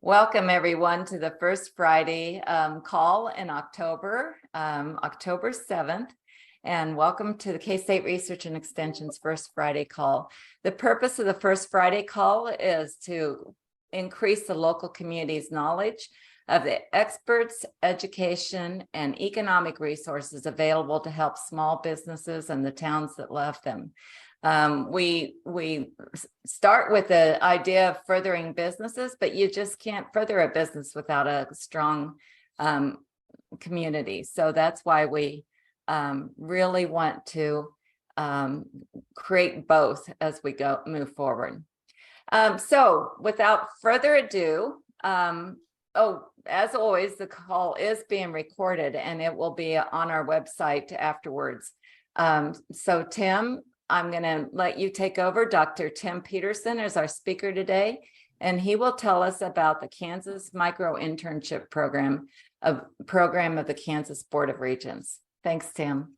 Welcome everyone to the first Friday call in October, October 7th, and welcome to the K-State Research and Extension's first Friday call. The purpose of the first Friday call is to increase the local community's knowledge of the experts, education, and economic resources available to help small businesses and the towns that love them. We start with the idea of furthering businesses, but you just can't further a business without a strong community. So that's why we really want to create both as we move forward. So without further ado, as always, the call is being recorded and it will be on our website afterwards. So Tim, I'm going to let you take over. Dr. Tim Peterson is our speaker today, and he will tell us about the Kansas Micro-Internship program of the Kansas Board of Regents. Thanks, Tim.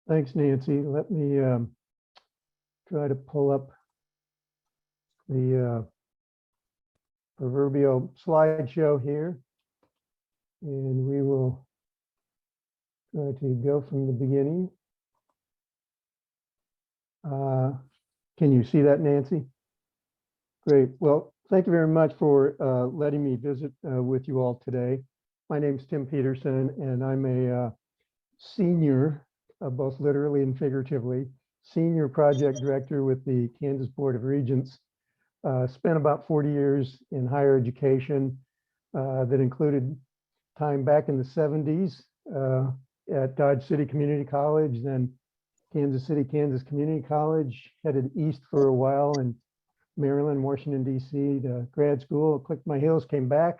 Thanks, Nancy. Let me try to pull up the proverbial slideshow here, and we will try to go from the beginning. Can you see that, Nancy? Great. Well, thank you very much for letting me visit with you all today. My name is Tim Peterson, and I'm a senior, both literally and figuratively, senior project director with the Kansas Board of Regents. Spent about 40 years in higher education that included time back in the 70s at Dodge City Community College, then Kansas City, Kansas Community College, headed east for a while in Maryland, Washington, D.C. to grad school, clicked my heels, came back,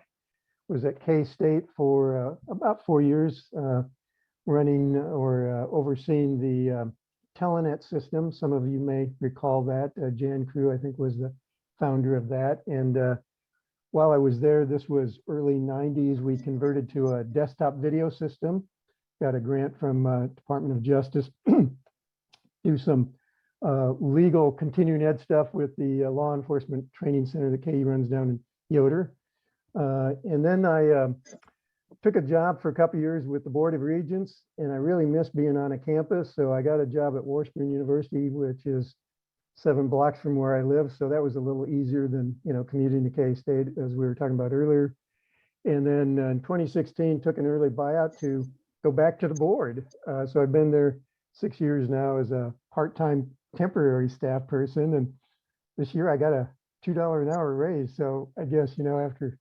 was at K-State for about 4 years, running or overseeing the Telenet system. Some of you may recall that. Jan Crew, I think, was the founder of that. And while I was there, this was early 90s, we converted to a desktop video system, got a grant from Department of Justice, do some legal continuing ed stuff with the Law Enforcement Training Center that KU runs down in Yoder. And then I took a job for a couple of years with the Board of Regents, and I really missed being on a campus. So I got a job at Washburn University, which is 7 blocks from where I live. So that was a little easier than, commuting to K-State, as we were talking about earlier. And then in 2016, took an early buyout to go back to the board. So I've been there 6 years now as a part-time temporary staff person, and this year I got a $2 an hour raise. So I guess, after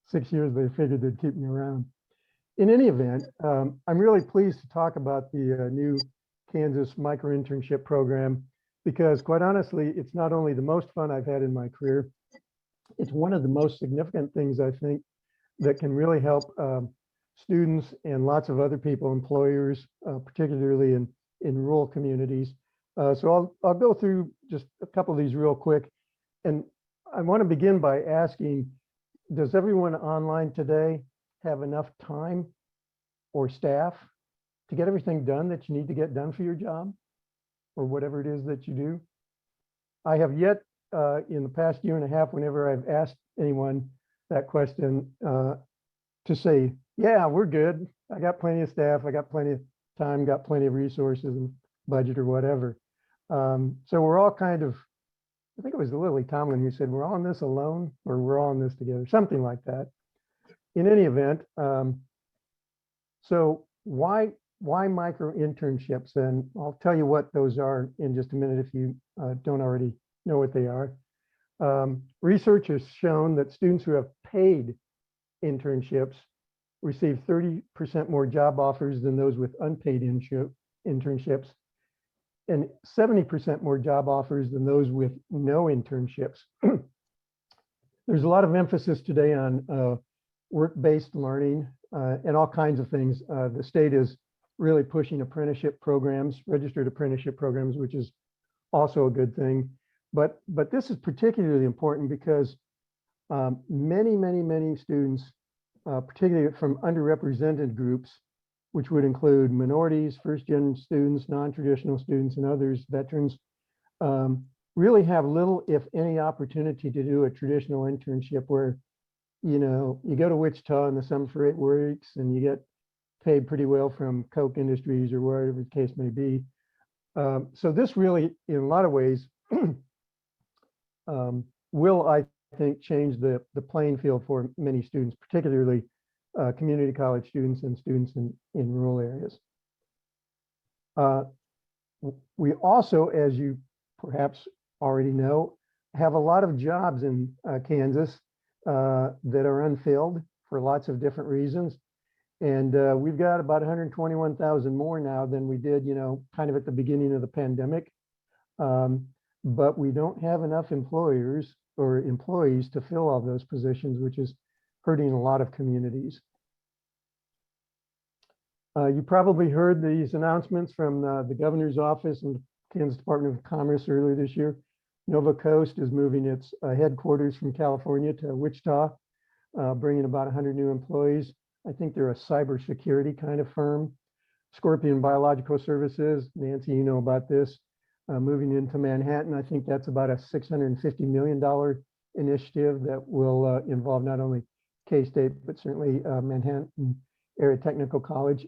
6 years, they figured they'd keep me around. In any event, I'm really pleased to talk about the new Kansas Micro-Internship program, because quite honestly, it's not only the most fun I've had in my career, it's one of the most significant things I think that can really help students and lots of other people, employers, particularly in rural communities. So I'll go through just a couple of these real quick. And I want to begin by asking, does everyone online today have enough time or staff to get everything done that you need to get done for your job or whatever it is that you do? I have yet in the past year and a half, whenever I've asked anyone that question, to say, yeah, we're good. I got plenty of staff. I got plenty of time, got plenty of resources and budget or whatever. So we're all kind of, I think it was Lily Tomlin who said, we're all in this alone, or we're all in this together, something like that. In any event, so why micro-internships? And I'll tell you what those are in just a minute if you don't already know what they are. Research has shown that students who have paid internships receive 30% more job offers than those with unpaid internships, and 70% more job offers than those with no internships. There's a lot of emphasis today on work-based learning and all kinds of things. The state is really pushing apprenticeship programs, registered apprenticeship programs, which is also a good thing. But this is particularly important because many students, particularly from underrepresented groups, which would include minorities, first-gen students, non-traditional students, and others, veterans, really have little, if any, opportunity to do a traditional internship where you go to Wichita in the summer for 8 weeks and you get paid pretty well from Koch Industries or wherever the case may be. So this really, in a lot of ways, will, I think, change the playing field for many students, particularly community college students and students in rural areas. We also, as you perhaps already know, have a lot of jobs in Kansas that are unfilled for lots of different reasons. And we've got about 121,000 more now than we did, kind of at the beginning of the pandemic. But we don't have enough employers or employees to fill all those positions, which is hurting a lot of communities. You probably heard these announcements from the governor's office and Kansas Department of Commerce earlier this year. Nova Coast is moving its headquarters from California to Wichita, bringing about 100 new employees. I think they're a cybersecurity kind of firm. Scorpion Biological Services, Nancy, you know about this, moving into Manhattan. I think that's about a $650 million initiative that will involve not only K-State, but certainly Manhattan Area Technical College.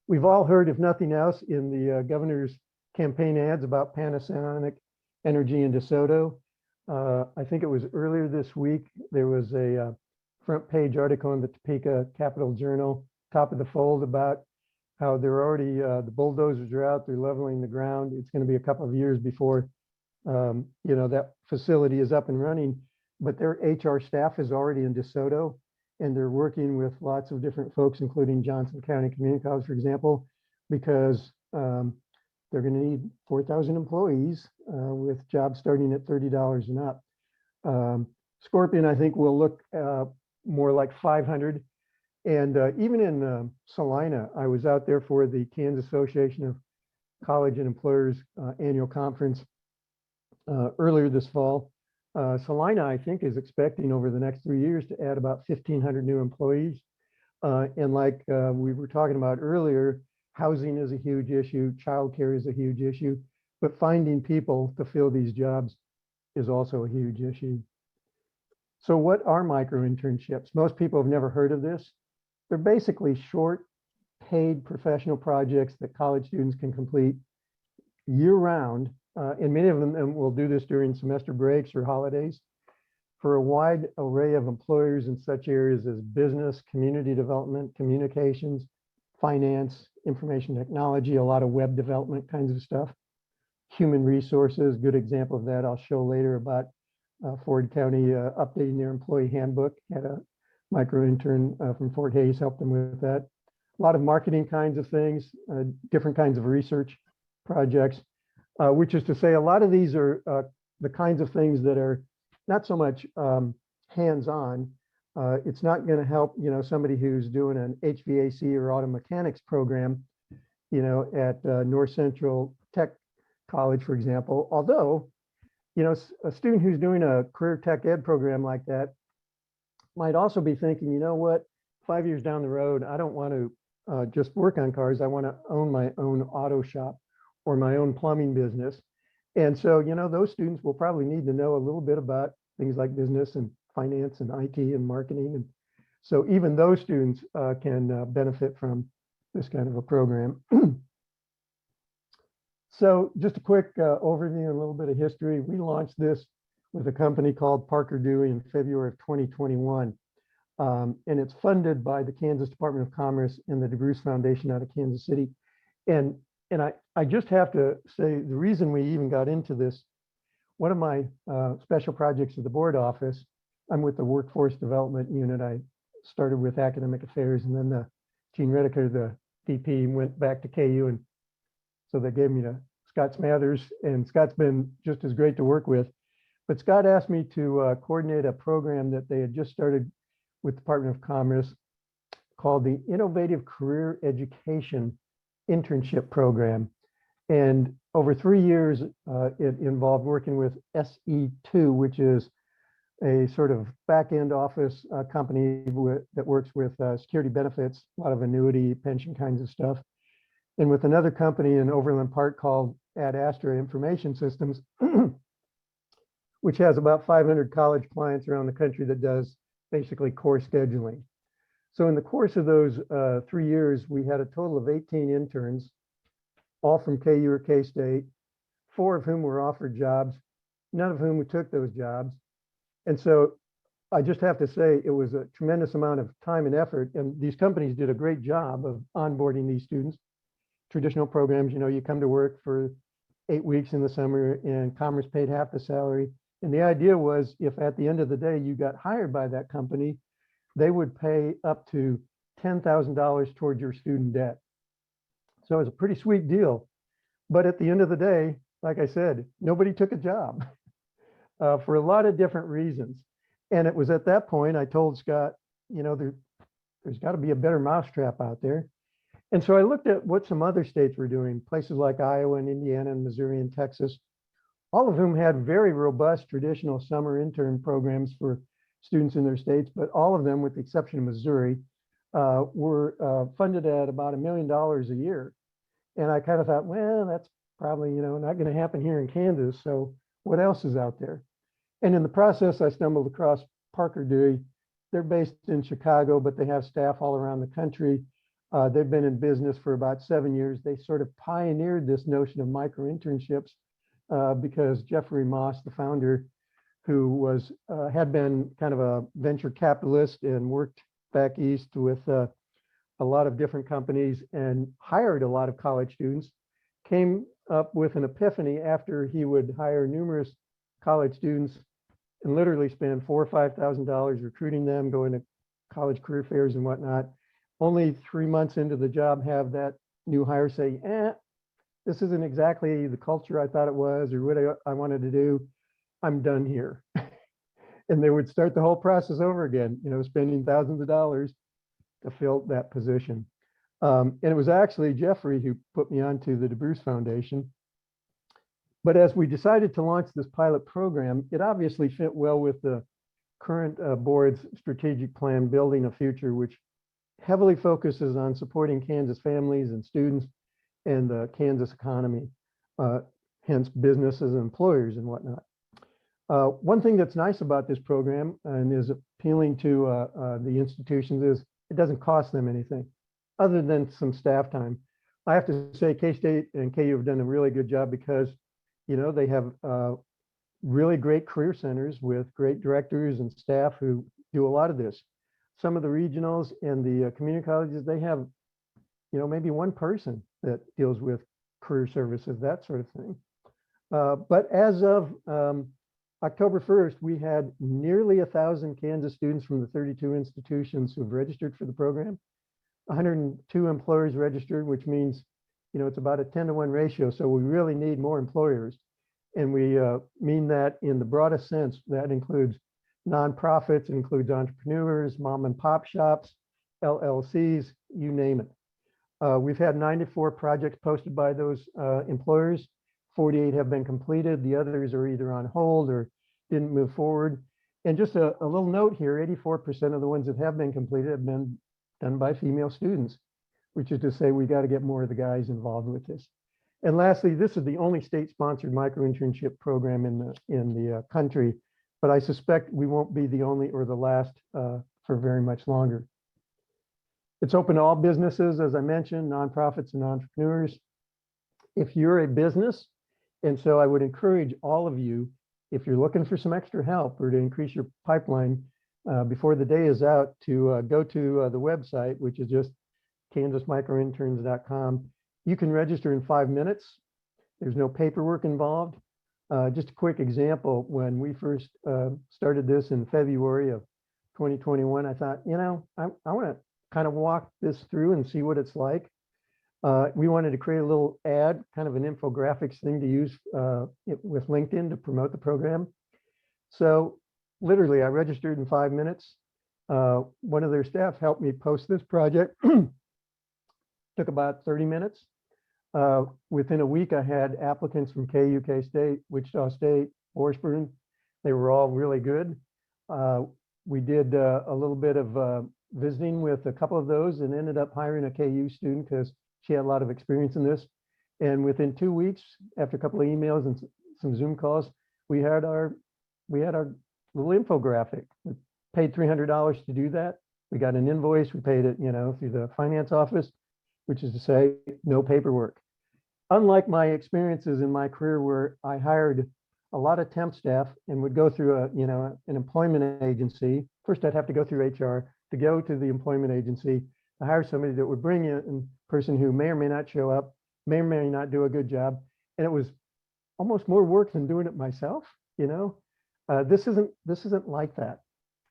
We've all heard, if nothing else, in the governor's campaign ads about Panasonic Energy in DeSoto. I think it was earlier this week, there was a front page article in the Topeka Capital Journal, top of the fold, about how they're already, the bulldozers are out, they're leveling the ground. It's going to be a couple of years before, that facility is up and running, but their HR staff is already in DeSoto, and they're working with lots of different folks, including Johnson County Community College, for example, because they're going to need 4,000 employees with jobs starting at $30 and up. Scorpion, I think, will look more like 500. And even in Salina, I was out there for the Kansas Association of College and Employers annual conference earlier this fall. Salina, I think, is expecting over the next 3 years to add about 1,500 new employees. And like we were talking about earlier, housing is a huge issue, childcare is a huge issue, but finding people to fill these jobs is also a huge issue. So what are micro-internships? Most people have never heard of this. They're basically short, paid professional projects that college students can complete year-round, and many of them will do this during semester breaks or holidays, for a wide array of employers in such areas as business, community development, communications, finance, information technology, a lot of web development kinds of stuff. Human resources, good example of that I'll show later about Ford County updating their employee handbook. Had a micro-intern from Fort Hays help them with that. A lot of marketing kinds of things, different kinds of research projects, which is to say a lot of these are the kinds of things that are not so much hands-on. It's not going to help, somebody who's doing an HVAC or auto mechanics program, at North Central Tech College, for example. Although, a student who's doing a career tech ed program like that might also be thinking, you know what, 5 years down the road, I don't want to just work on cars. I want to own my own auto shop or my own plumbing business. And so, those students will probably need to know a little bit about things like business and finance and IT and marketing. And so even those students can benefit from this kind of a program. So just a quick overview and a little bit of history. We launched this with a company called Parker Dewey in February of 2021. And it's funded by the Kansas Department of Commerce and the Debruce Foundation out of Kansas City. And I just have to say, the reason we even got into this, one of my special projects at the board office, I'm with the workforce development unit. I started with academic affairs, and then the Gene Redeker, the DP, went back to KU, and so they gave me to Scott Smathers, and Scott's been just as great to work with. But Scott asked me to coordinate a program that they had just started with the Department of Commerce called the Innovative Career Education Internship Program. And over 3 years, it involved working with SE2, which is a sort of back-end office company that works with security benefits, a lot of annuity, pension kinds of stuff, and with another company in Overland Park called Ad Astra Information Systems, which has about 500 college clients around the country that does basically course scheduling. So in the course of those 3 years, we had a total of 18 interns, all from KU or K-State, 4 of whom were offered jobs, none of whom took those jobs. And so I just have to say it was a tremendous amount of time and effort, and these companies did a great job of onboarding these students. Traditional programs, you know, you come to work for 8 weeks in the summer and Commerce paid half the salary. And the idea was if at the end of the day you got hired by that company, they would pay up to $10,000 towards your student debt. So it was a pretty sweet deal. But at the end of the day, like I said, nobody took a job for a lot of different reasons. And it was at that point I told Scott, you know, there's got to be a better mousetrap out there. And so I looked at what some other states were doing, places like Iowa and Indiana and Missouri and Texas, all of whom had very robust traditional summer intern programs for students in their states, but all of them, with the exception of Missouri, were funded at about $1 million a year. And I kind of thought, well, that's probably, you know, not going to happen here in Kansas. So what else is out there? And in the process, I stumbled across Parker Dewey. They're based in Chicago, but they have staff all around the country. They've been in business for about 7 years. They sort of pioneered this notion of micro-internships because Jeffrey Moss, the founder, who was had been kind of a venture capitalist and worked back east with a lot of different companies and hired a lot of college students, came up with an epiphany after he would hire numerous college students and literally spend $4,000 or $5,000 recruiting them, going to college career fairs and whatnot. Only 3 months into the job, have that new hire say, this isn't exactly the culture I thought it was or what I wanted to do. I'm done here. And they would start the whole process over again, you know, spending thousands of dollars to fill that position. And it was actually Jeffrey who put me onto the Debruce Foundation. But as we decided to launch this pilot program, it obviously fit well with the current board's strategic plan, Building a Future, which heavily focuses on supporting Kansas families and students and the Kansas economy, hence businesses and employers and whatnot. One thing that's nice about this program and is appealing to the institutions is it doesn't cost them anything other than some staff time. I have to say K-State and KU have done a really good job because, you know, they have really great career centers with great directors and staff who do a lot of this. Some of the regionals and the community colleges, they have, you know, maybe one person that deals with career services, that sort of thing. But as of October 1st, we had nearly 1,000 Kansas students from the 32 institutions who have registered for the program. 102 employers registered, which means, you know, it's about a 10-to-1 ratio. So we really need more employers. And we mean that in the broadest sense. That includes nonprofits, it includes entrepreneurs, mom and pop shops, LLCs, you name it. We've had 94 projects posted by those employers. 48 have been completed. The others are either on hold or didn't move forward. And just a little note here, 84% of the ones that have been completed have been done by female students, which is to say we got to get more of the guys involved with this. And lastly, this is the only state-sponsored micro-internship program in the country, but I suspect we won't be the only or the last for very much longer. It's open to all businesses, as I mentioned, nonprofits and entrepreneurs. If you're a business, and so I would encourage all of you, if you're looking for some extra help or to increase your pipeline before the day is out, to go to the website, which is just kansasmicrointerns.com. You can register in 5 minutes. There's no paperwork involved. Just a quick example, when we first started this in February of 2021, I thought, you know, I want to kind of walk this through and see what it's like. We wanted to create a little ad, kind of an infographics thing to use with LinkedIn to promote the program. So literally, I registered in 5 minutes. One of their staff helped me post this project. Took about 30 minutes. Within a week, I had applicants from KU, K-State, Wichita State, Washburn. They were all really good. We did a little bit of visiting with a couple of those and ended up hiring a KU student because she had a lot of experience in this. And within 2 weeks, after a couple of emails and some Zoom calls, we had our we had our little infographic. We paid $300 to do that. We got an invoice. We paid it, through the finance office, which is to say, no paperwork. Unlike my experiences in my career where I hired a lot of temp staff and would go through an employment agency. First, I'd have to go through HR to go to the employment agency to hire somebody that would bring in a person who may or may not show up, may or may not do a good job. And it was almost more work than doing it myself. This isn't like that.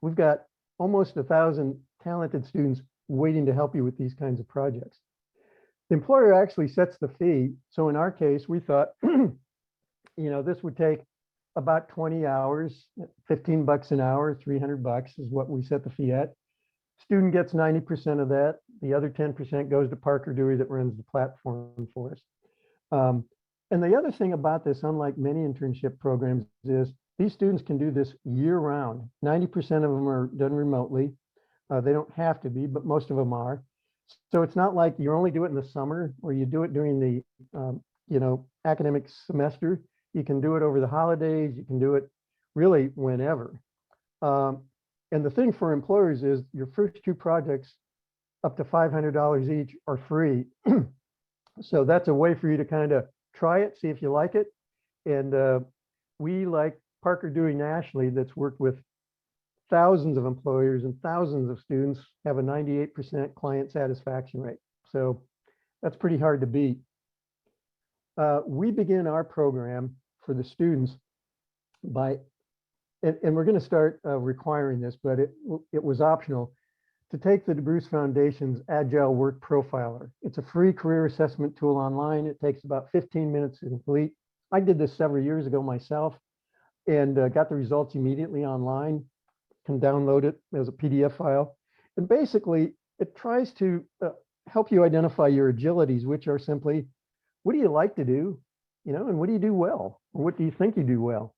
We've got almost 1,000 talented students waiting to help you with these kinds of projects. The employer actually sets the fee. So in our case, we thought, this would take about 20 hours, $15 an hour, $300 is what we set the fee at. Student gets 90% of that. The other 10% goes to Parker Dewey that runs the platform for us. And the other thing about this, unlike many internship programs, is these students can do this year round. 90% of them are done remotely. They don't have to be, but most of them are. So it's not like you only do it in the summer or you do it during the academic semester. You can do it over the holidays. You can do it really whenever. And the thing for employers is your first 2 projects up to $500 each are free. So that's a way for you to kind of try it, see if you like it. And we, like Parker Dewey nationally, that's worked with thousands of employers and thousands of students, have a 98% client satisfaction rate. So that's pretty hard to beat. We begin our program for the students by, and we're going to start requiring this, but it was optional, to take the Debruce Foundation's Agile Work Profiler. It's a free career assessment tool online. It takes about 15 minutes to complete. I did this several years ago myself and got the results immediately online. Can download it as a PDF file. And basically, it tries to help you identify your agilities, which are simply, what do you like to do? And what do you do well? Or what do you think you do well?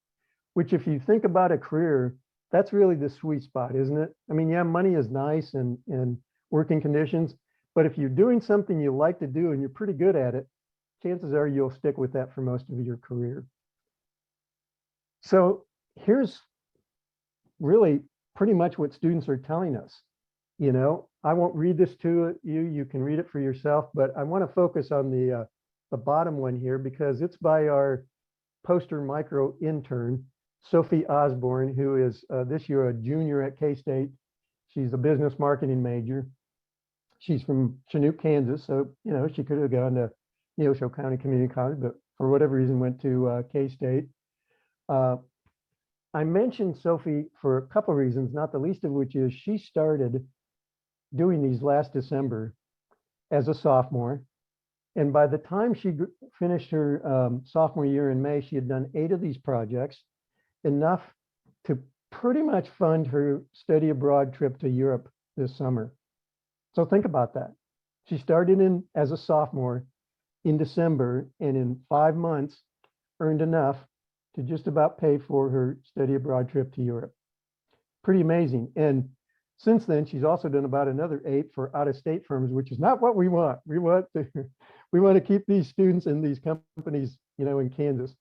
Which, if you think about a career, that's really the sweet spot, isn't it? I mean, yeah, money is nice and working conditions, but if you're doing something you like to do and you're pretty good at it, chances are you'll stick with that for most of your career. So here's really pretty much what students are telling us. I won't read this to you. You can read it for yourself, but I want to focus on the bottom one here because it's by our poster micro intern, Sophie Osborne, who is this year a junior at K-State. She's a business marketing major. She's from Chinook, Kansas, so she could have gone to Neosho County Community College, but for whatever reason went to K-State. I mentioned Sophie for a couple of reasons, not the least of which is she started doing these last December as a sophomore. And by the time she finished her sophomore year in May, she had done 8 of these projects, enough to pretty much fund her study abroad trip to Europe this summer. So think about that. She started as a sophomore in December, and in 5 months earned enough to just about pay for her study abroad trip to Europe. Pretty amazing. And since then, she's also done about another 8 for out-of-state firms, which is not what we want. We want to keep these students in these companies, in Kansas.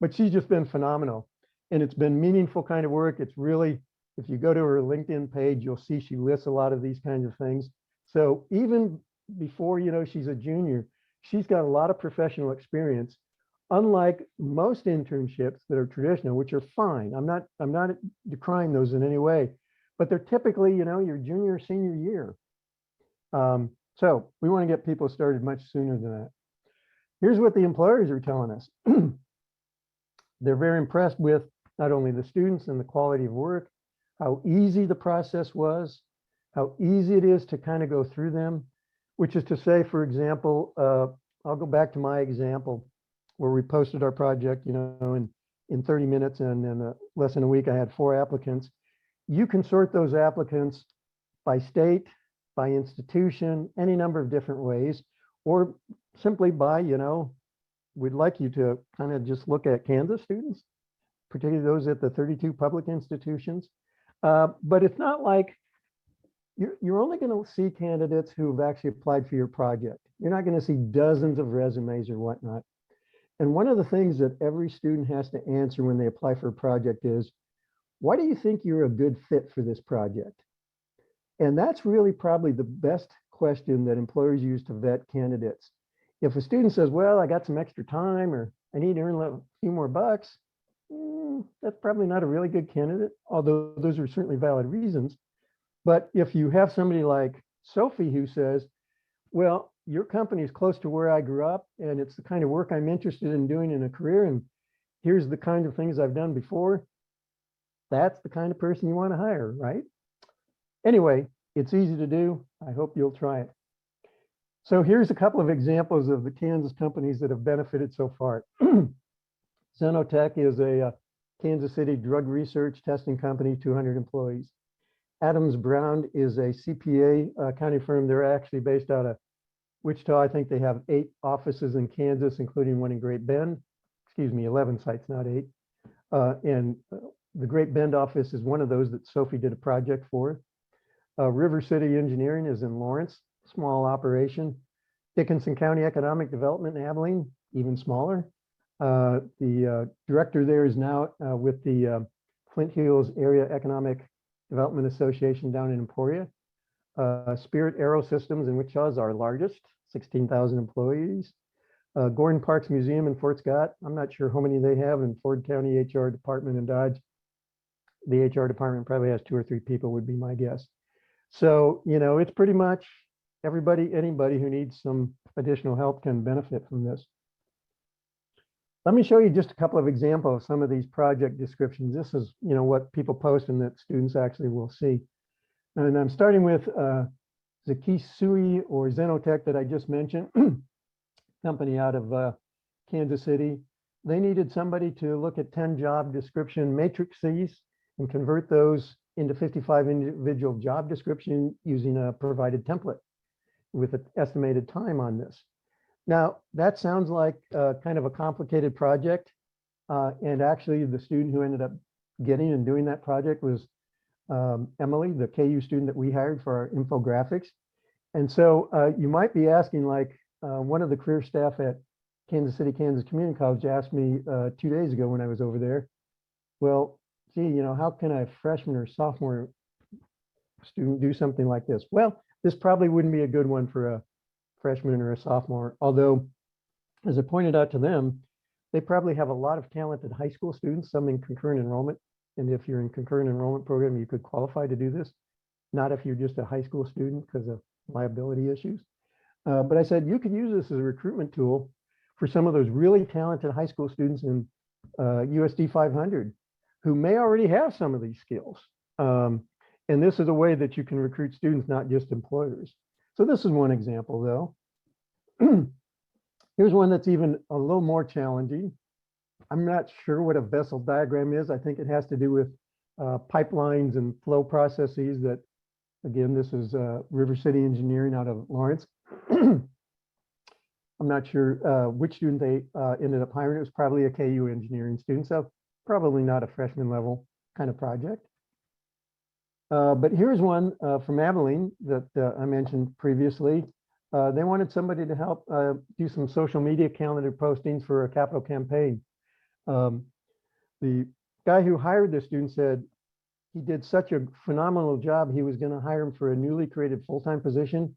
But she's just been phenomenal. And it's been meaningful kind of work. It's really, if you go to her LinkedIn page, you'll see she lists a lot of these kinds of things. So even before, she's a junior, she's got a lot of professional experience. Unlike most internships that are traditional, which are fine. I'm not decrying those in any way, but they're typically, your junior or senior year. So we want to get people started much sooner than that. Here's what the employers are telling us. They're very impressed with not only the students and the quality of work, how easy the process was, how easy it is to kind of go through them, which is to say, for example, I'll go back to my example where we posted our project, in 30 minutes, and in less than a week, I had 4 applicants. You can sort those applicants by state, by institution, any number of different ways, or simply by, we'd like you to kind of just look at Kansas students, particularly those at the 32 public institutions. But it's not like you're only going to see candidates who have actually applied for your project. You're not going to see dozens of resumes or whatnot. And one of the things that every student has to answer when they apply for a project is, why do you think you're a good fit for this project? And that's really probably the best question that employers use to vet candidates. If a student says, well, I got some extra time or I need to earn a few more bucks, that's probably not a really good candidate, although those are certainly valid reasons. But if you have somebody like Sophie who says, well, your company is close to where I grew up and it's the kind of work I'm interested in doing in a career, and here's the kind of things I've done before, that's the kind of person you want to hire, right? Anyway, it's easy to do. I hope you'll try it. So here's a couple of examples of the Kansas companies that have benefited so far. Zenotech is a Kansas City drug research testing company, 200 employees. Adams Brown is a CPA accounting firm. They're actually based out of Wichita. I think they have 8 offices in Kansas, including one in Great Bend. Excuse me, 11 sites, not 8. And the Great Bend office is one of those that Sophie did a project for. River City Engineering is in Lawrence, small operation. Dickinson County Economic Development in Abilene, even smaller. The director there is now with the Flint Hills Area Economic Development Association down in Emporia. Spirit Aero Systems in Wichita is our largest, 16,000 employees. Gordon Parks Museum in Fort Scott, I'm not sure how many they have in Ford County HR department in Dodge. The HR department probably has 2 or 3 people would be my guess. So, you know, it's pretty much everybody, anybody who needs some additional help can benefit from this. Let me show you just a couple of examples of some of these project descriptions. This is, you know, what people post and that students actually will see. And I'm starting with Zakisui or Zenotech that I just mentioned, company out of Kansas City. They needed somebody to look at 10 job description matrices and convert those into 55 individual job description using a provided template with an estimated time on this. Now, that sounds like kind of a complicated project. And actually, the student who ended up getting and doing that project was Emily, the KU student that we hired for our infographics. And so you might be asking, like, one of the career staff at Kansas City, Kansas Community College asked me 2 days ago when I was over there, well, gee, you know, how can a freshman or sophomore student do something like this? Well, this probably wouldn't be a good one for a freshman or a sophomore, although, as I pointed out to them, they probably have a lot of talented high school students, some in concurrent enrollment. And if you're in concurrent enrollment program, you could qualify to do this. Not if you're just a high school student because of liability issues. But I said, you could use this as a recruitment tool for some of those really talented high school students in USD 500 who may already have some of these skills. And this is a way that you can recruit students, not just employers. So this is one example, though. Here's one that's even a little more challenging. I'm not sure what a vessel diagram is. I think it has to do with pipelines and flow processes that, again, this is River City Engineering out of Lawrence. I'm not sure which student they ended up hiring. It was probably a KU engineering student, so probably not a freshman level kind of project. But here's one from Abilene that I mentioned previously. They wanted somebody to help do some social media calendar postings for a capital campaign. The guy who hired this student said he did such a phenomenal job, he was going to hire him for a newly created full-time position,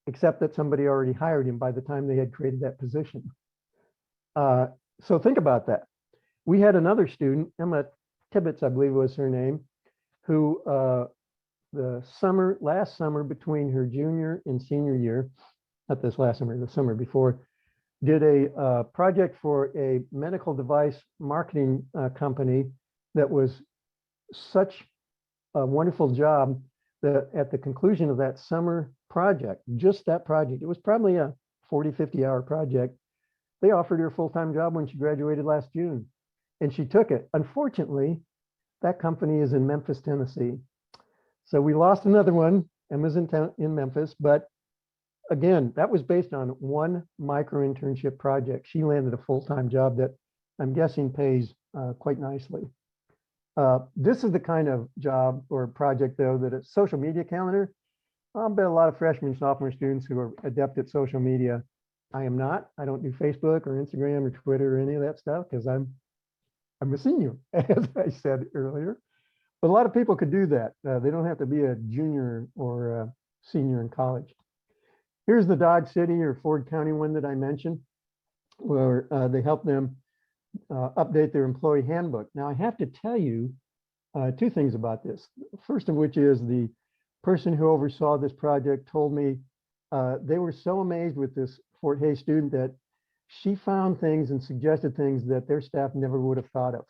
except that somebody already hired him by the time they had created that position. So think about that. We had another student, Emma Tibbetts, I believe was her name, who last summer between her junior and senior year, not this last summer, the summer before, did a project for a medical device marketing company that was such a wonderful job that at the conclusion of that summer project, just that project, it was probably a 40, 50-hour project, they offered her a full-time job when she graduated last June, and she took it. Unfortunately, that company is in Memphis, Tennessee. So we lost another one. Emma's in Memphis, but again, that was based on one micro-internship project. She landed a full-time job that I'm guessing pays quite nicely. This is the kind of job or project, though, that a social media calendar. I'll bet a lot of freshmen and sophomore students who are adept at social media. I am not. I don't do Facebook or Instagram or Twitter or any of that stuff because I'm a senior, as I said earlier. But a lot of people could do that. They don't have to be a junior or a senior in college. Here's the Dodge City or Ford County one that I mentioned, where they help them update their employee handbook. Now, I have to tell you two things about this. First of which is the person who oversaw this project told me they were so amazed with this Fort Hays student that she found things and suggested things that their staff never would have thought of.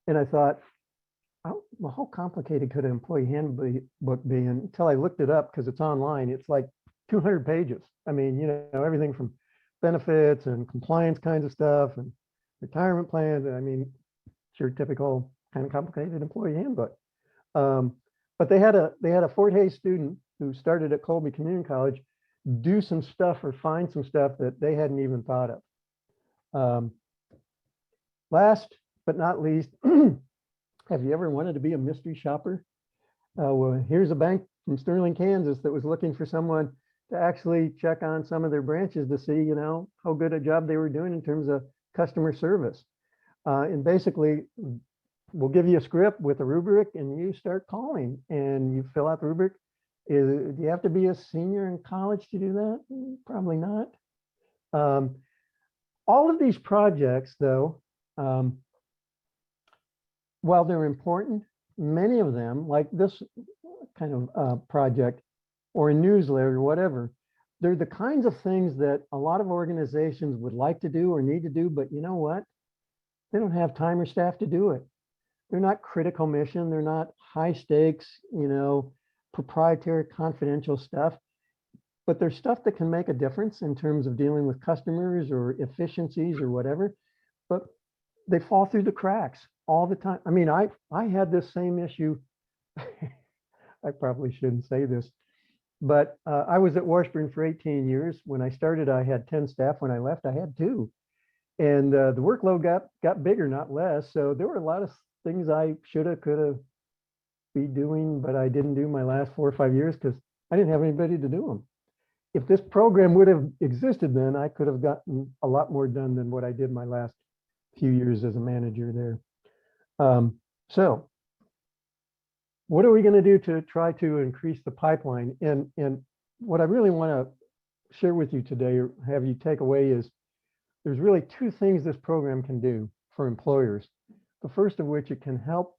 And I thought, well, how complicated could an employee handbook be? And until I looked it up, because it's online, it's like 200 pages. I mean, you know, everything from benefits and compliance kinds of stuff and retirement plans. I mean, it's your typical kind of complicated employee handbook. But they had a Fort Hays student who started at Colby Community College do some stuff or find some stuff that they hadn't even thought of. Last but not least, have you ever wanted to be a mystery shopper? Well, here's a bank from Sterling, Kansas that was looking for someone to actually check on some of their branches to see, you know, how good a job they were doing in terms of customer service. And basically, we'll give you a script with a rubric and you start calling and you fill out the rubric. Do you have to be a senior in college to do that? Probably not. All of these projects, though, while they're important, many of them, like this kind of project or a newsletter or whatever, they're the kinds of things that a lot of organizations would like to do or need to do, but you know what? They don't have time or staff to do it. They're not critical mission. They're not high stakes, you know, proprietary confidential stuff, but there's stuff that can make a difference in terms of dealing with customers or efficiencies or whatever, but they fall through the cracks all the time. I mean, I had this same issue. I probably shouldn't say this, but I was at Washburn for 18 years. When I started, I had 10 staff. When I left, I had 2. And the workload got bigger, not less. So there were a lot of things I shoulda, coulda be doing, but I didn't do my last 4 or 5 years because I didn't have anybody to do them. If this program would have existed then, I could have gotten a lot more done than what I did my last few years as a manager there. So what are we going to do to try to increase the pipeline? And what I really want to share with you today or have you take away is there's really 2 things this program can do for employers. The first of which, it can help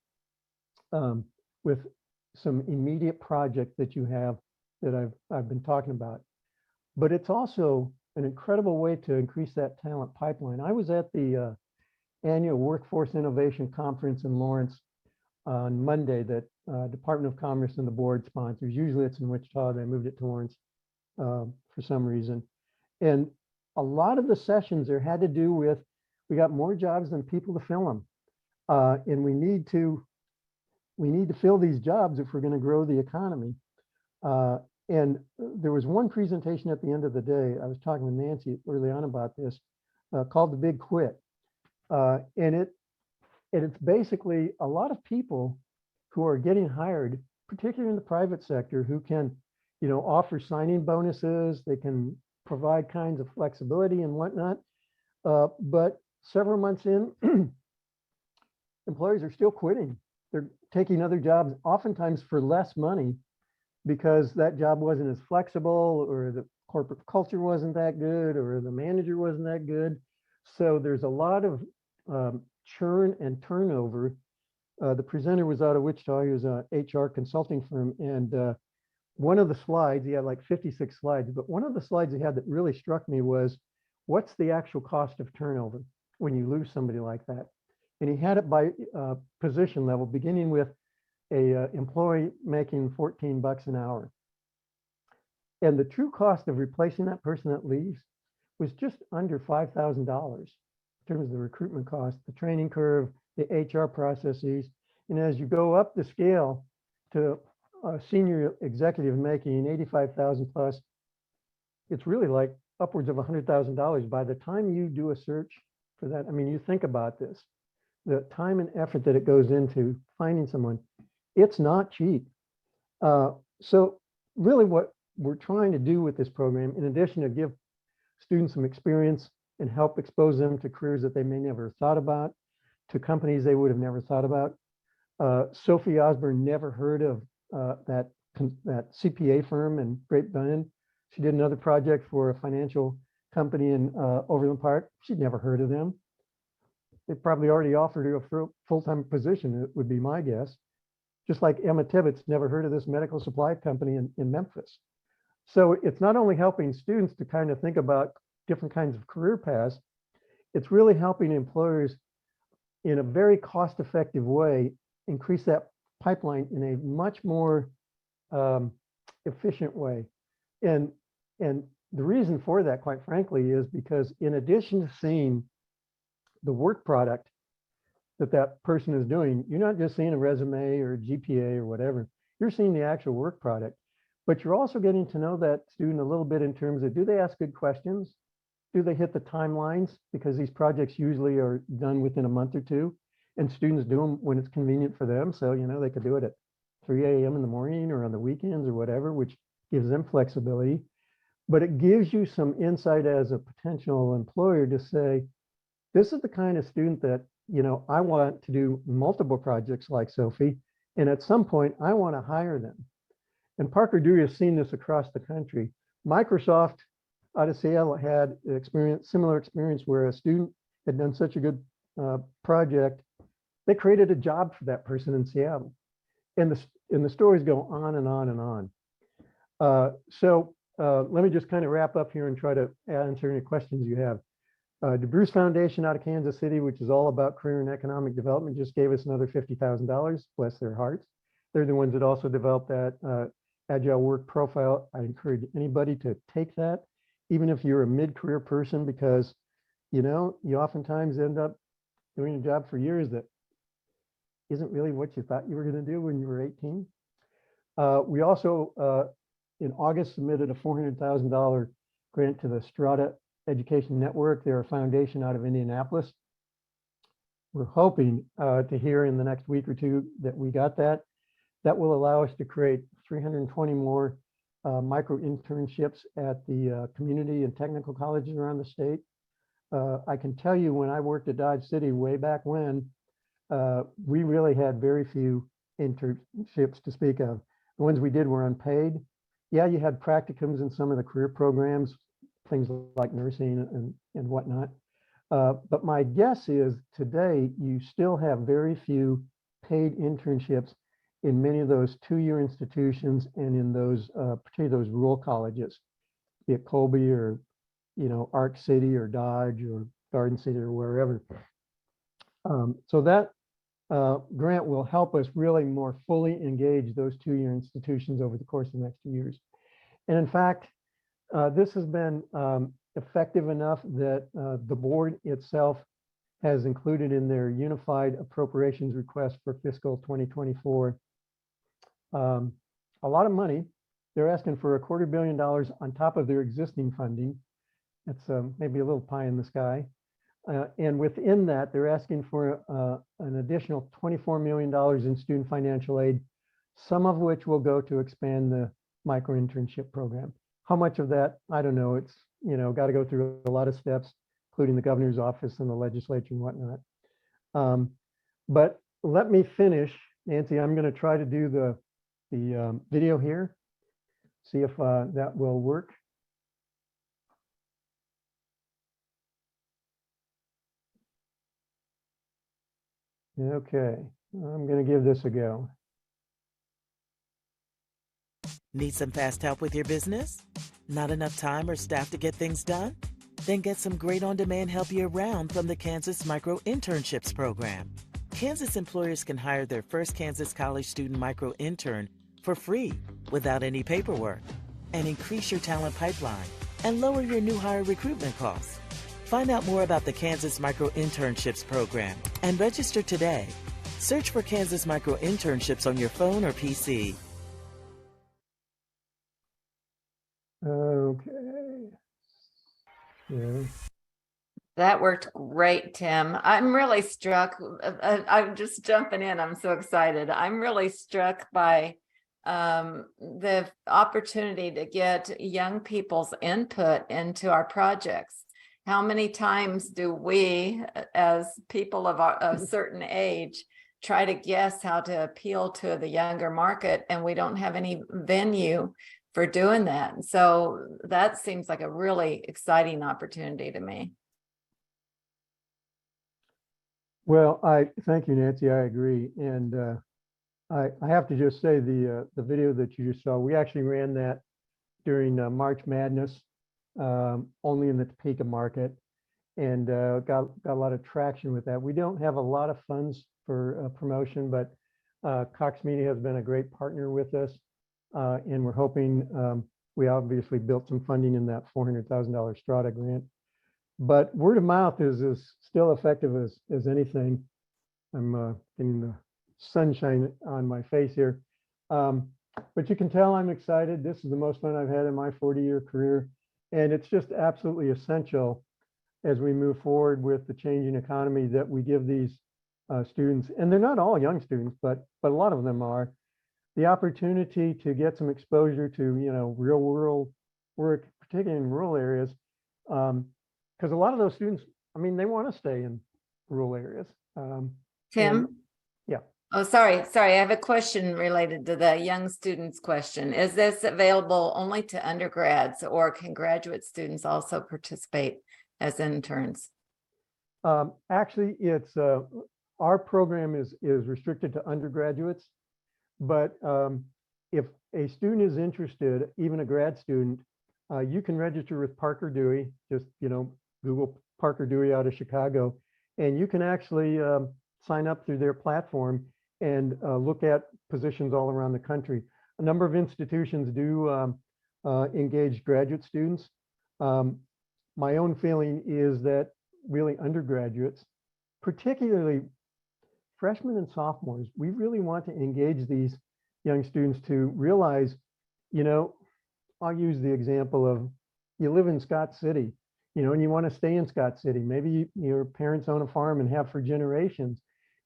with some immediate project that you have that I've been talking about. But it's also an incredible way to increase that talent pipeline. I was at the annual Workforce Innovation Conference in Lawrence on Monday that Department of Commerce and the board sponsors. Usually it's in Wichita. They moved it to Lawrence for some reason. And a lot of the sessions there had to do with, we got more jobs than people to fill them. And we need to fill these jobs if we're going to grow the economy. And there was one presentation at the end of the day, I was talking with Nancy early on about this, called The Big Quit. And it's basically a lot of people who are getting hired, particularly in the private sector, who can, you know, offer signing bonuses, they can provide kinds of flexibility and whatnot. But several months in, employers are still quitting. They're taking other jobs, oftentimes for less money, because that job wasn't as flexible, or the corporate culture wasn't that good, or the manager wasn't that good. So there's a lot of churn and turnover. The presenter was out of Wichita. He was an HR consulting firm. And one of the slides, he had like 56 slides, but one of the slides he had that really struck me was, what's the actual cost of turnover when you lose somebody like that? And he had it by position level, beginning with a employee making $14 an hour. And the true cost of replacing that person that leaves was just under $5,000 in terms of the recruitment cost, the training curve, the HR processes. And as you go up the scale to a senior executive making 85,000 plus, it's really like upwards of $100,000 by the time you do a search for that. I mean, you think about this, the time and effort that it goes into finding someone, it's not cheap. So really what we're trying to do with this program, in addition to give students some experience and help expose them to careers that they may never have thought about, to companies they would have never thought about, Sophie Osborne never heard of that CPA firm in Great Bend. She did another project for a financial company in Overland Park. She'd never heard of them. They probably already offered her a full-time position, it would be my guess. Just like Emma Tibbetts never heard of this medical supply company in Memphis. So it's not only helping students to kind of think about different kinds of career paths, it's really helping employers in a very cost-effective way increase that pipeline in a much more efficient way. And the reason for that, quite frankly, is because in addition to seeing the work product that person is doing, you're not just seeing a resume or a GPA or whatever, you're seeing the actual work product. But you're also getting to know that student a little bit in terms of, do they ask good questions? Do they hit the timelines? Because these projects usually are done within a month or two, and students do them when it's convenient for them. So, they could do it at 3 a.m. in the morning or on the weekends or whatever, which gives them flexibility. But it gives you some insight as a potential employer to say, this is the kind of student that, I want to do multiple projects like Sophie, and at some point I want to hire them. And Parker Dewey has seen this across the country. Microsoft out of Seattle had similar experience where a student had done such a good project, they created a job for that person in Seattle. And the stories go on and on and on. So let me just kind of wrap up here and try to answer any questions you have. Debruce Foundation out of Kansas City, which is all about career and economic development, just gave us another $50,000, bless their hearts. They're the ones that also developed that Agile work profile. I encourage anybody to take that, even if you're a mid-career person, because, you oftentimes end up doing a job for years that isn't really what you thought you were going to do when you were 18. We also, in August, submitted a $400,000 grant to the Strata Education Network. They're a foundation out of Indianapolis. We're hoping to hear in the next week or two that we got that. That will allow us to create 320 more micro-internships at the community and technical colleges around the state. I can tell you, when I worked at Dodge City way back when, we really had very few internships to speak of. The ones we did were unpaid. Yeah, you had practicums in some of the career programs, things like nursing and whatnot. But my guess is today you still have very few paid internships in many of those two-year institutions and in those, particularly those rural colleges, be it Colby or, Arc City or Dodge or Garden City or wherever. So that grant will help us really more fully engage those two-year institutions over the course of the next 2 years. And in fact, this has been effective enough that the board itself has included in their unified appropriations request for fiscal 2024 a lot of money. They're asking for $250 million on top of their existing funding. That's maybe a little pie in the sky. And within that, they're asking for an additional $24 million in student financial aid, some of which will go to expand the micro-internship program. How much of that, I don't know. It's, got to go through a lot of steps, including the governor's office and the legislature and whatnot. But let me finish, Nancy. I'm going to try to do the video here, see if that will work. Okay, I'm going to give this a go. Need some fast help with your business? Not enough time or staff to get things done? Then get some great on-demand help year-round from the Kansas Micro-Internships program. Kansas employers can hire their first Kansas college student micro-intern for free without any paperwork, and increase your talent pipeline and lower your new hire recruitment costs. Find out more about the Kansas Micro-Internships program and register today. Search for Kansas Micro-Internships on your phone or PC. Okay. Yeah. That worked great, Tim. I'm really struck. I'm just jumping in. I'm so excited. I'm really struck by the opportunity to get young people's input into our projects. How many times do we, as people of a certain age, try to guess how to appeal to the younger market, and we don't have any venue for doing that. And so that seems like a really exciting opportunity to me. Well, I thank you, Nancy. I agree. And I have to just say the video that you just saw, we actually ran that during March Madness, only in the Topeka market, and got a lot of traction with that. We don't have a lot of funds for promotion, but Cox Media has been a great partner with us, and we're hoping we obviously built some funding in that $400,000 Strata grant. But word of mouth is still effective as anything. I'm getting the sunshine on my face here. But you can tell I'm excited. This is the most fun I've had in my 40-year career. And it's just absolutely essential as we move forward with the changing economy that we give these students, and they're not all young students, but a lot of them are, the opportunity to get some exposure to, real world work, particularly in rural areas. Because a lot of those students, I mean, they want to stay in rural areas. Tim? Yeah. Oh, sorry. I have a question related to the young students question. Is this available only to undergrads, or can graduate students also participate as interns? Actually, it's our program is restricted to undergraduates, but if a student is interested, even a grad student, you can register with Parker Dewey. Just Google Parker Dewey out of Chicago, and you can actually sign up through their platform and look at positions all around the country. A number of institutions do engage graduate students. My own feeling is that really undergraduates, particularly freshmen and sophomores, we really want to engage these young students to realize, I'll use the example of you live in Scott City, and you want to stay in Scott City. Maybe your parents own a farm and have for generations,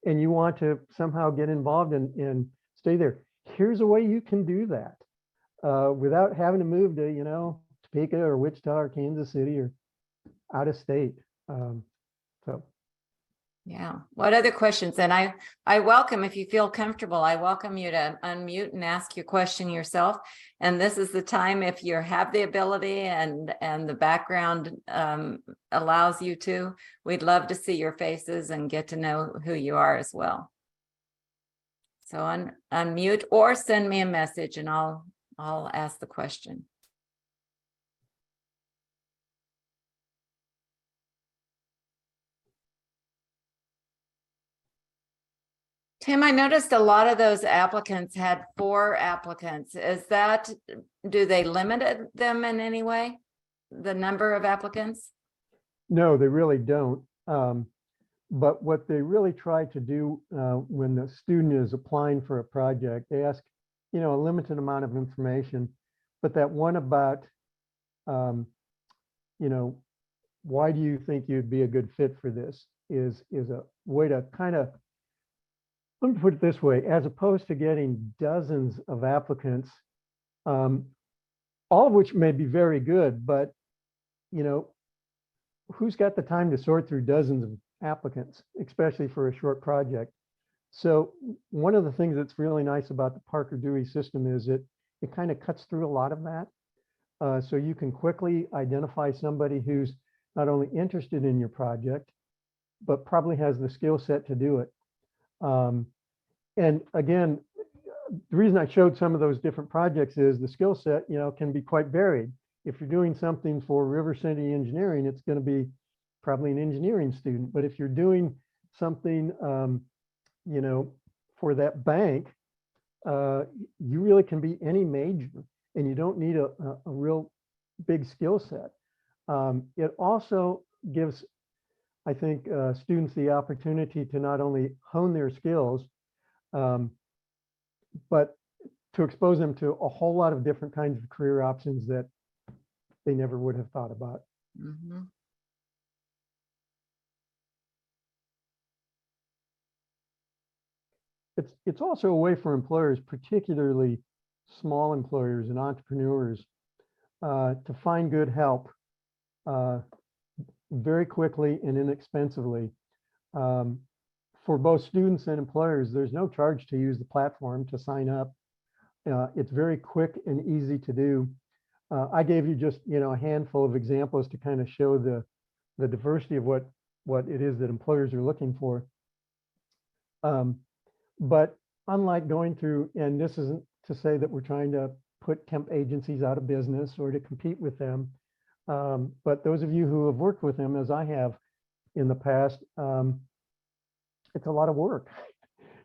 and you want to somehow get involved and stay there. Here's a way you can do that without having to move to, Topeka or Wichita or Kansas City or out of state. Yeah. What other questions? And I welcome, if you feel comfortable, I welcome you to unmute and ask your question yourself. And this is the time, if you have the ability and the background allows you to, we'd love to see your faces and get to know who you are as well. So unmute or send me a message and I'll ask the question. Tim, I noticed a lot of those applicants had 4 applicants. Do they limit them in any way, the number of applicants? No, they really don't. But what they really try to do when the student is applying for a project, they ask, a limited amount of information, but that one about, why do you think you'd be a good fit for this is a way to kind of, let me put it this way, as opposed to getting dozens of applicants, all of which may be very good, but, who's got the time to sort through dozens of applicants, especially for a short project? So one of the things that's really nice about the Parker Dewey system is it kind of cuts through a lot of that. So you can quickly identify somebody who's not only interested in your project, but probably has the skill set to do it. And again, the reason I showed some of those different projects is the skill set, can be quite varied. If you're doing something for River City Engineering, it's going to be probably an engineering student. But if you're doing something, for that bank, you really can be any major, and you don't need a real big skill set. It also gives, I think, students the opportunity to not only hone their skills, but to expose them to a whole lot of different kinds of career options that they never would have thought about. Mm-hmm. It's also a way for employers, particularly small employers and entrepreneurs, to find good help very quickly and inexpensively. for both students and employers, there's no charge to use the platform to sign up. It's very quick and easy to do. I gave you just, a handful of examples to kind of show the diversity of what it is that employers are looking for. But unlike going through, and this isn't to say that we're trying to put temp agencies out of business or to compete with them, but those of you who have worked with them, as I have in the past, it's a lot of work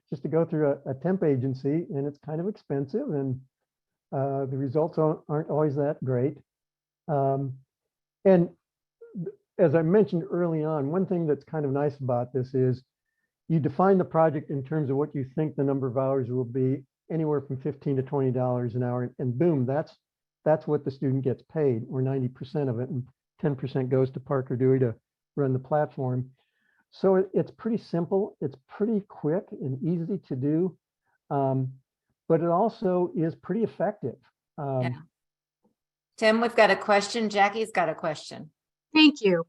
just to go through a temp agency, and it's kind of expensive, and the results aren't always that great. And as I mentioned early on, one thing that's kind of nice about this is you define the project in terms of what you think the number of hours will be, anywhere from $15 to $20 an hour, and boom, that's what the student gets paid, or 90% of it, and 10% goes to Parker Dewey to run the platform. So it's pretty simple, it's pretty quick and easy to do, but it also is pretty effective. Yeah. Tim, we've got a question. Jackie's got a question. Thank you.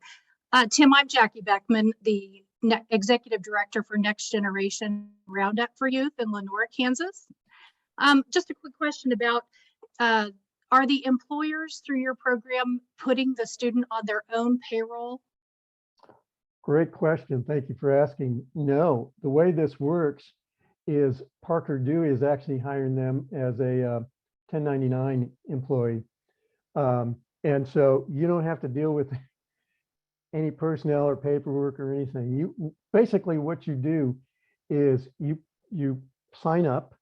Tim, I'm Jackie Beckman, the Executive Director for Next Generation Roundup for Youth in Lenora, Kansas. Just a quick question about, are the employers through your program putting the student on their own payroll? Great question. Thank you for asking. No, the way this works is Parker Dewey is actually hiring them as a 1099 employee. And so you don't have to deal with any personnel or paperwork or anything. You basically, what you do is you sign up,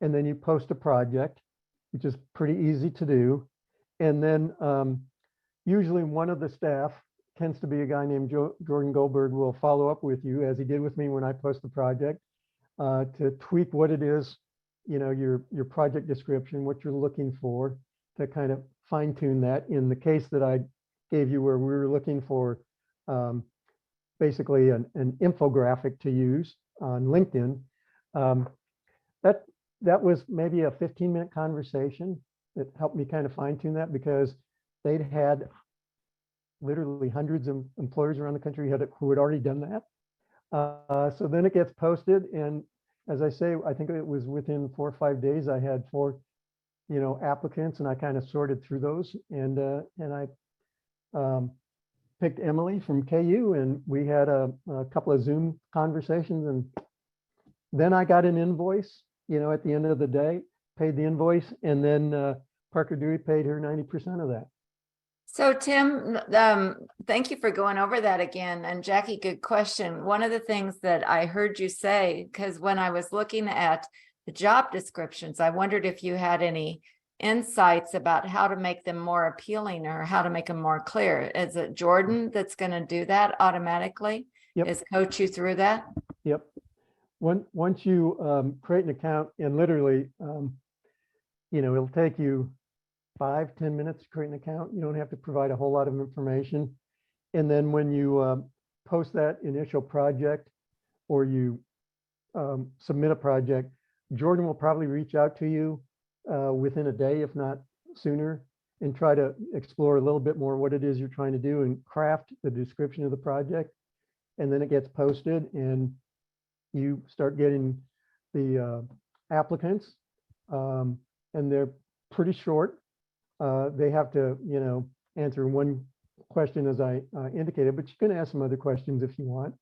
and then you post a project, which is pretty easy to do. And then usually one of the staff, tends to be a guy named Jordan Goldberg, will follow up with you, as he did with me when I post the project, to tweak what it is, your project description, what you're looking for, to kind of fine tune that. In the case that I gave you, where we were looking for basically an infographic to use on LinkedIn, that was maybe a 15-minute conversation that helped me kind of fine tune that, because they'd had literally hundreds of employers around the country who had already done that. So then it gets posted, and as I say, I think it was within 4 or 5 days, I had 4, applicants, and I kind of sorted through those, and I picked Emily from KU, and we had a couple of Zoom conversations, and then I got an invoice, at the end of the day, paid the invoice, and then Parker Dewey paid her 90% of that. So Tim, thank you for going over that again. And Jackie, good question. One of the things that I heard you say, because when I was looking at the job descriptions, I wondered if you had any insights about how to make them more appealing or how to make them more clear. Is it Jordan that's going to do that automatically? Yep. Is coach you through that? Yep. Once you create an account, and literally, it'll take you 5-10 minutes to create an account. You don't have to provide a whole lot of information. And then when you post that initial project, or you submit a project, Jordan will probably reach out to you within a day, if not sooner, and try to explore a little bit more what it is you're trying to do and craft the description of the project. And then it gets posted, and you start getting the applicants, and they're pretty short. They have to, answer one question, as I indicated, but you can ask some other questions if you want.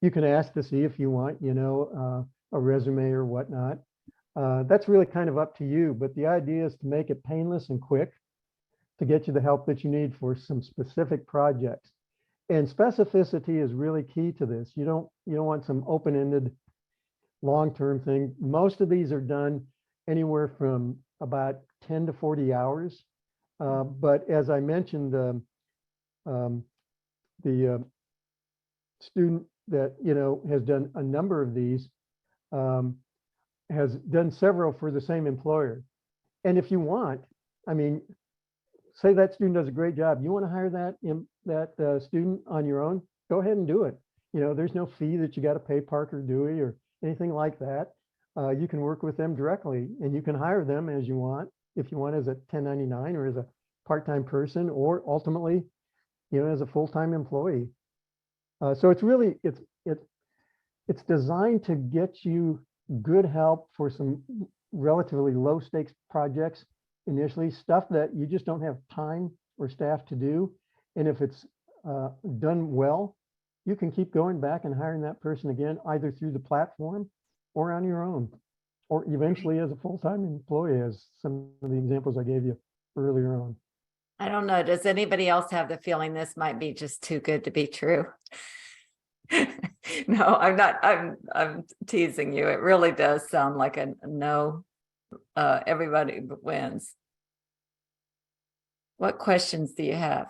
You can ask to see if you want, a resume or whatnot. That's really kind of up to you, but the idea is to make it painless and quick, to get you the help that you need for some specific projects. And specificity is really key to this. You don't want some open-ended long-term thing. Most of these are done anywhere from about 10 to 40 hours. But as I mentioned, the student that has done a number of these has done several for the same employer. And if you want, say that student does a great job, you want to hire that student on your own, go ahead and do it. There's no fee that you got to pay Parker Dewey or anything like that. You can work with them directly, and you can hire them as you want, if you want, as a 1099 or as a part-time person, or ultimately, as a full-time employee. So it's really, it's designed to get you good help for some relatively low stakes projects initially, stuff that you just don't have time or staff to do. And if it's done well, you can keep going back and hiring that person again, either through the platform or on your own, or eventually as a full-time employee, as some of the examples I gave you earlier on. I don't know. Does anybody else have the feeling this might be just too good to be true? No, I'm not. I'm teasing you. It really does sound like a no. Everybody wins. What questions do you have?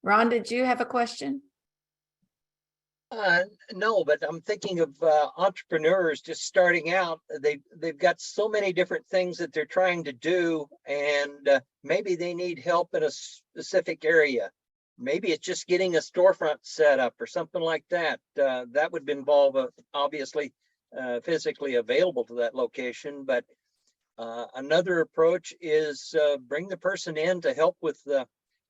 Ron, did you have a question? No, but I'm thinking of entrepreneurs just starting out. They've got so many different things that they're trying to do, and maybe they need help in a specific area. Maybe it's just getting a storefront set up or something like that. That would involve obviously physically available to that location. But another approach is bring the person in to help with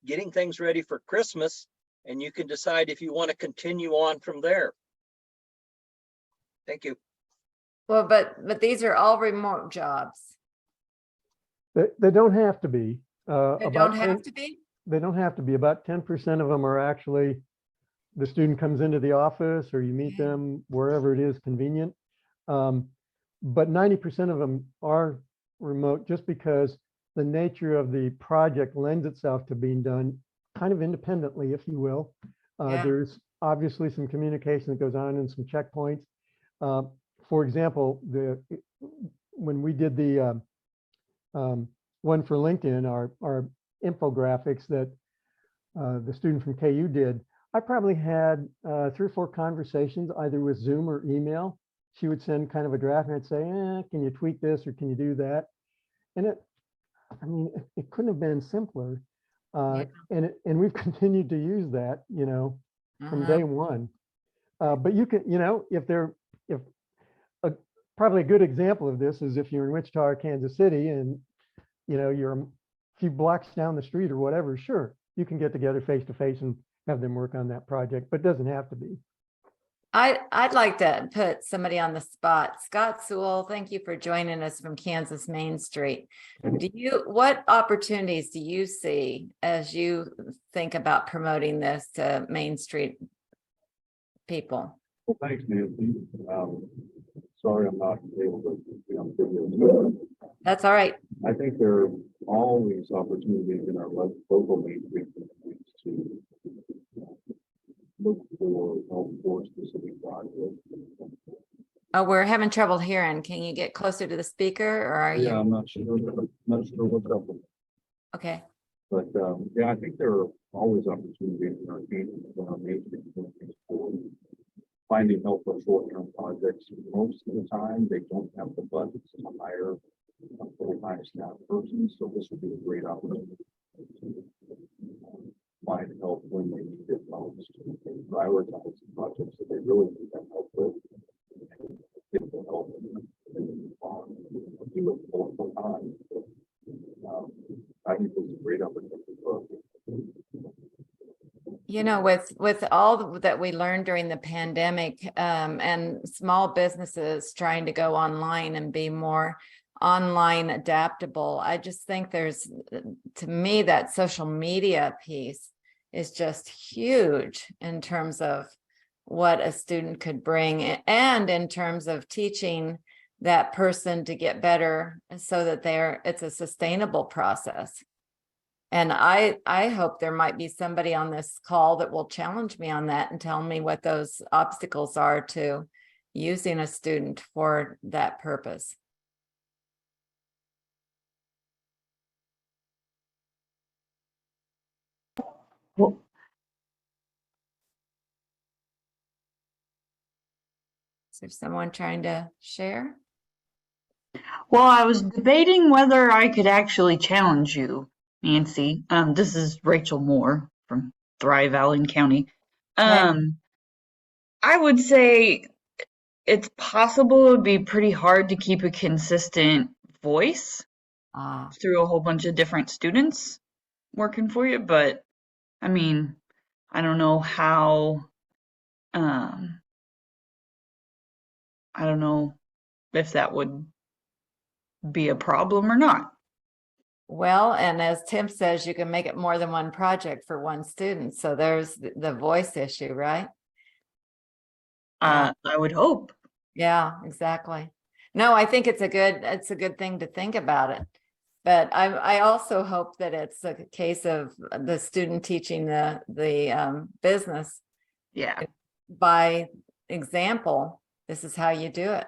getting things ready for Christmas. And you can decide if you want to continue on from there. Thank you. Well, but these are all remote jobs. They don't have to be. They don't have to be? They don't have to be. About 10% of them are actually, the student comes into the office or you meet them wherever it is convenient. But 90% of them are remote, just because the nature of the project lends itself to being done kind of independently, if you will. There's obviously some communication that goes on and some checkpoints. For example, when we did the one for LinkedIn, our infographics that the student from KU did, I probably had 3 or 4 conversations either with Zoom or email. She would send kind of a draft and I'd say, can you tweak this or can you do that? And it couldn't have been simpler. And we've continued to use that, from day one. But you can, probably a good example of this is if you're in Wichita or Kansas City and, you're a few blocks down the street or whatever, sure, you can get together face to face and have them work on that project, but it doesn't have to be. I'd like to put somebody on the spot. Scott Sewell, thank you for joining us from Kansas Main Street. What opportunities do you see as you think about promoting this to Main Street people? Well, thanks, Nancy. Sorry, I'm not able to be on video. That's all right. I think there are always opportunities in our local Main Street communities to look for help for specific projects. Oh, we're having trouble hearing. Can you get closer to the speaker, or are you? Yeah, I'm not sure what's up with it. Okay. But yeah, I think there are always opportunities in our Main Street communities for finding help for short-term projects. Most of the time, they don't have the budgets to hire a full-time staff person, so this would be a great opportunity to find help when they need it most. They prioritize the projects that they really need that help with, and get the help and move on. Do it full time. I think this is a great opportunity for us. With all that we learned during the pandemic, and small businesses trying to go online and be more online adaptable, I just think to me, that social media piece is just huge in terms of what a student could bring, and in terms of teaching that person to get better so that it's a sustainable process. And I hope there might be somebody on this call that will challenge me on that and tell me what those obstacles are to using a student for that purpose. Well, Is there someone trying to share? I was debating whether I could actually challenge you, Nancy. This is Rachel Moore from Thrive Allen County. I would say it's possible it would be pretty hard to keep a consistent voice through a whole bunch of different students working for you, but I mean, I don't know how Um, I don't know if that would be a problem or not. Well, and as Tim says, you can make it more than one project for one student. So there's the voice issue, right? Yeah. I would hope. Yeah, exactly. No, I think it's a good thing to think about it. But I also hope that it's a case of the student teaching the business Yeah. by example. This is how you do it.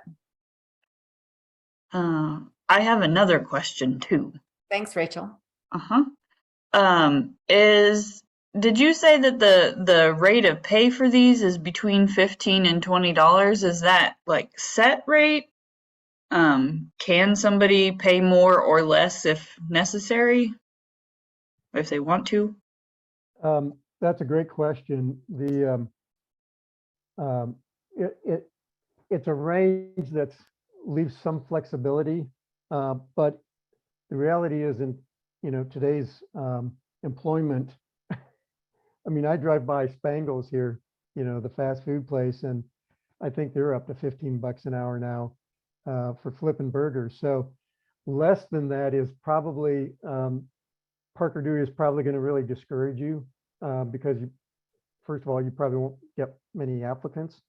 I have another question too. Thanks, Rachel. Uh-huh. Did you say that the rate of pay for these is between $15 and $20? Is that like set rate? Can somebody pay more or less if necessary? If they want to? That's a great question. It's a range that leaves some flexibility, but the reality is in today's employment. I mean, I drive by Spangles here, the fast food place, and I think they're up to $15 an hour now for flipping burgers. So less than that is probably Parker Dewey is probably going to really discourage you because first of all, you probably won't get many applicants.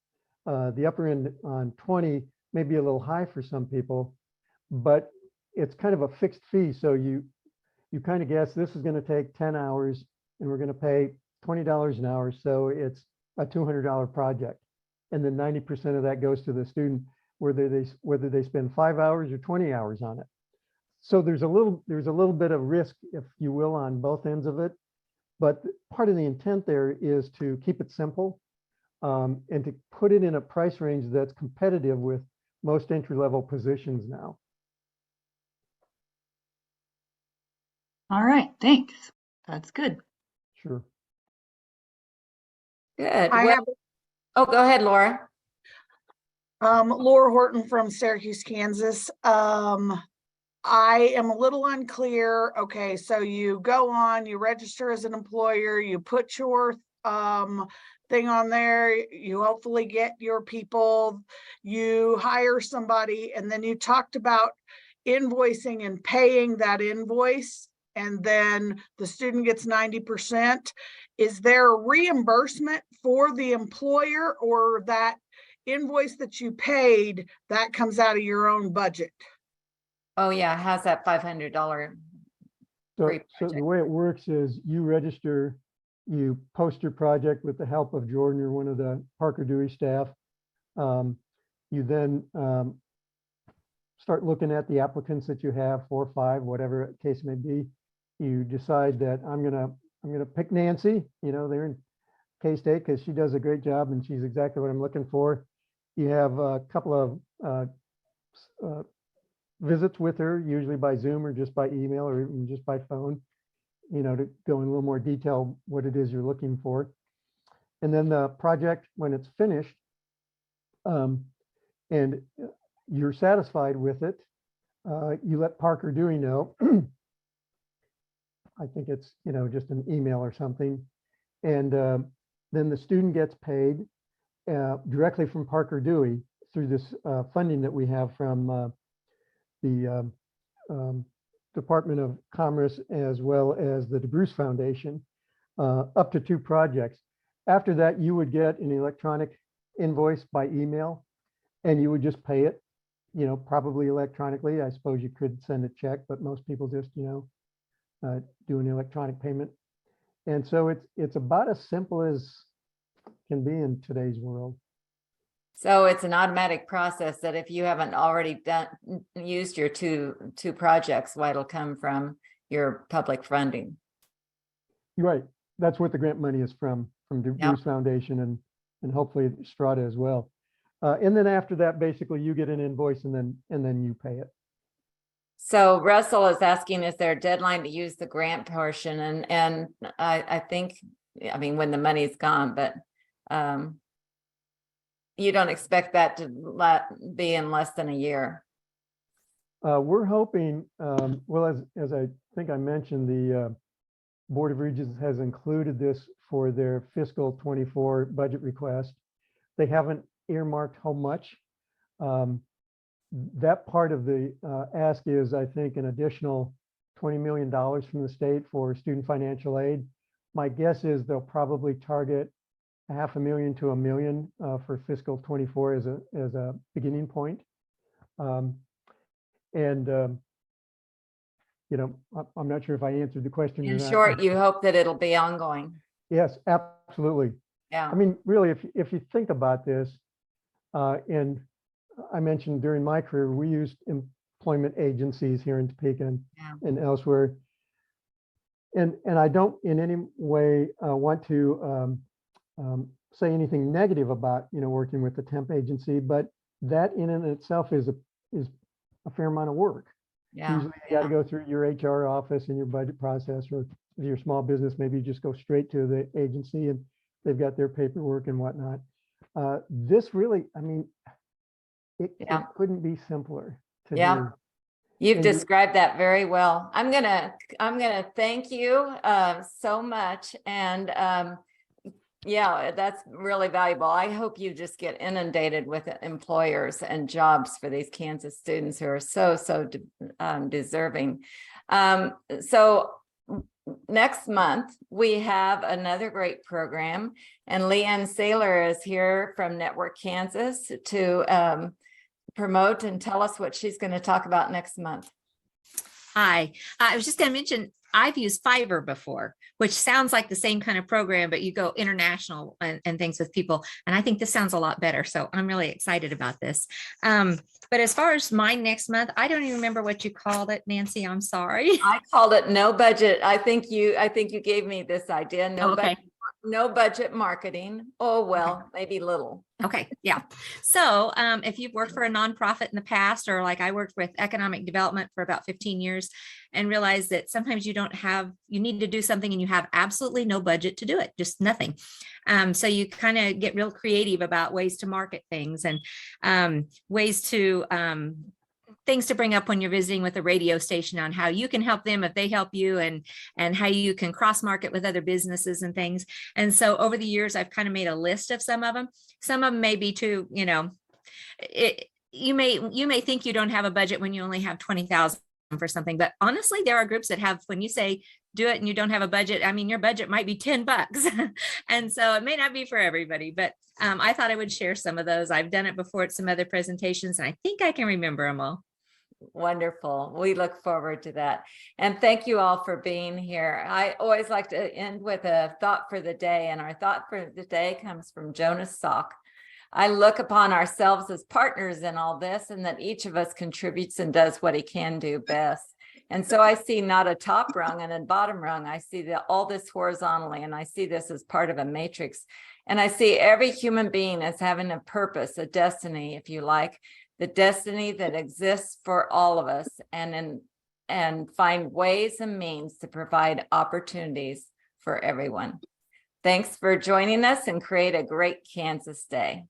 The upper end on 20 may be a little high for some people, but it's kind of a fixed fee. So you kind of guess this is going to take 10 hours and we're going to pay $20 an hour. So it's a $200 project. And then 90% of that goes to the student, whether they spend 5 hours or 20 hours on it. So there's a little bit of risk, if you will, on both ends of it. But part of the intent there is to keep it simple and to put it in a price range that's competitive with most entry-level positions now. All right, thanks. That's good. Sure. Good. I Well, have oh, go ahead, Laura. Laura Horton from Syracuse, Kansas. I am a little unclear. Okay, so you go on, you register as an employer, you put your thing on there, you hopefully get your people, you hire somebody, and then you talked about invoicing and paying that invoice, and then the student gets 90%. Is there a reimbursement for the employer, or that invoice that you paid, that comes out of your own budget? Oh yeah, how's that $500 So free the project? way it works is you register, you post your project with the help of Jordan or one of the Parker Dewey staff. You then start looking at the applicants that you have, 4 or 5, whatever the case may be. You decide that I'm gonna pick Nancy. They're in K-State because she does a great job and she's exactly what I'm looking for. You have a couple of visits with her, usually by Zoom or just by email or even just by phone, to go in a little more detail what it is you're looking for. And then the project, when it's finished, and you're satisfied with it, you let Parker Dewey know. I think it's, just an email or something. And then the student gets paid directly from Parker Dewey through this funding that we have from the Department of Commerce as well as the Debruce Foundation, up to 2 projects. After that, you would get an electronic invoice by email and you would just pay it, probably electronically. I suppose you could send a check, but most people just, do an electronic payment. And so it's about as simple as can be in today's world. So it's an automatic process that if you haven't already used your two projects, why it'll come from your public funding. You're right. That's what the grant money is from Debruce Foundation and hopefully Strata as well. And then after that, basically you get an invoice and then you pay it. So Russell is asking, is there a deadline to use the grant portion? And I think, I mean, when the money's gone, but you don't expect that to be in less than a year. We're hoping, well, as I think I mentioned, the Board of Regents has included this for their fiscal 24 budget request. They haven't earmarked how much. That part of the ask is, I think, an additional $20 million from the state for student financial aid. My guess is they'll probably target $500,000 to $1 million for fiscal 24 as a beginning point. You know, I'm not sure if I answered the question. In short, you hope that it'll be ongoing. Yes, absolutely. Yeah. I mean, really, if you think about this, and I mentioned during my career, we used employment agencies here in Topeka and elsewhere. And I don't in any way want to say anything negative about, you know, working with the temp agency, but that in and itself is a fair amount of work. Yeah. Usually you got to go through your HR office and your budget process, or if you're a small business, maybe you just go straight to the agency and they've got their paperwork and whatnot. This really, I mean, it couldn't be simpler to do. You've described that very well. I'm gonna thank you so much. And yeah, that's really valuable. I hope you just get inundated with employers and jobs for these Kansas students who are so deserving. So next month, we have another great program, and Leanne Saylor is here from Network Kansas to promote and tell us what she's going to talk about next month. Hi, I was just going to mention, I've used Fiverr before, which sounds like the same kind of program, but you go international and things with people. And I think this sounds a lot better. So I'm really excited about this. But as far as mine next month, I don't even remember what you called it, Nancy. I'm sorry. I called it no budget. I think you gave me this idea. No budget marketing. Oh, well, maybe little. Okay. Yeah. So if you've worked for a nonprofit in the past, or like I worked with economic development for about 15 years and realized that sometimes you need to do something and you have absolutely no budget to do it, just nothing. So you kind of get real creative about ways to market things and ways to things to bring up when you're visiting with a radio station on how you can help them if they help you, and how you can cross market with other businesses and things. And so over the years, I've kind of made a list of some of them. Some of them may be too, you know, you may think you don't have a budget when you only have 20,000 for something, but honestly, there are groups that have, when you say do it and you don't have a budget, I mean, your budget might be $10. And so it may not be for everybody, but I thought I would share some of those. I've done it before at some other presentations, and I think I can remember them all. Wonderful. We look forward to that. And thank you all for being here. I always like to end with a thought for the day. And our thought for the day comes from Jonas Salk. I look upon ourselves as partners in all this, and that each of us contributes and does what he can do best. And so I see not a top rung and a bottom rung. I see all this horizontally, and I see this as part of a matrix. And I see every human being as having a purpose, a destiny, if you like, the destiny that exists for all of us, and find ways and means to provide opportunities for everyone. Thanks for joining us, and create a great Kansas day.